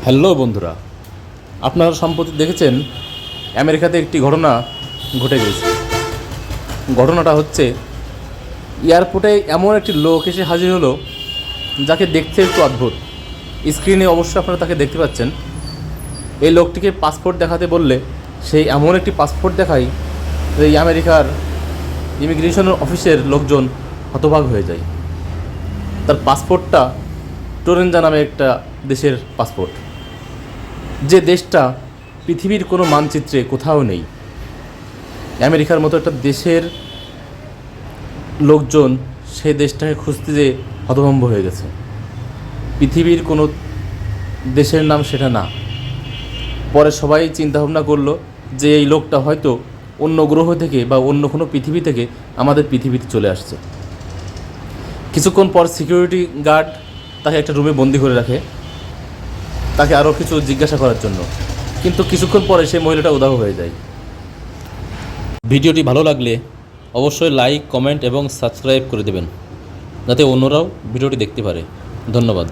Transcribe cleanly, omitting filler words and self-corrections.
Hello বন্ধুরা, আপনারা সম্প্রতি দেখেছেন আমেরিকাতে একটি ঘটনা ঘটে গেছে। ঘটনাটা হচ্ছে এয়ারপোর্টে এমন একটি লোক এসে হাজির হলো যাকে দেখতে একটু অদ্ভুত। স্ক্রিনে অবশ্যই আপনারা তাকে দেখতে পাচ্ছেন। এই লোকটিকে পাসপোর্ট দেখাতে বললে সেই এমন একটি পাসপোর্ট দেখায় যে এই আমেরিকার ইমিগ্রেশন অফিসের লোকজন হতবাক হয়ে যায়। তার পাসপোর্টটা টোরেঞ্জা নামে একটা দেশের পাসপোর্ট, যে দেশটা পৃথিবীর কোনো মানচিত্রে কোথাও নেই। আমেরিকার মতো একটা দেশের লোকজন সেই দেশটাকে খুঁজতে যেয়ে হতভম্ব হয়ে গেছে। পৃথিবীর কোনো দেশের নাম সেটা না। পরে সবাই চিন্তাভাবনা করলো যে এই লোকটা হয়তো অন্য গ্রহ থেকে বা অন্য কোনো পৃথিবী থেকে আমাদের পৃথিবীতে চলে আসছে। কিছুক্ষণ পর সিকিউরিটি গার্ড তাকে একটা রুমে বন্দি করে রাখে, তাকে আরও কিছু জিজ্ঞাসা করার জন্য। কিন্তু কিছুক্ষণ পরে সেই মহিলাটা উধাও হয়ে যায়। ভিডিওটি ভালো লাগলে অবশ্যই লাইক, কমেন্ট এবং সাবস্ক্রাইব করে দেবেন, যাতে অন্যরাও ভিডিওটি দেখতে পারে। ধন্যবাদ।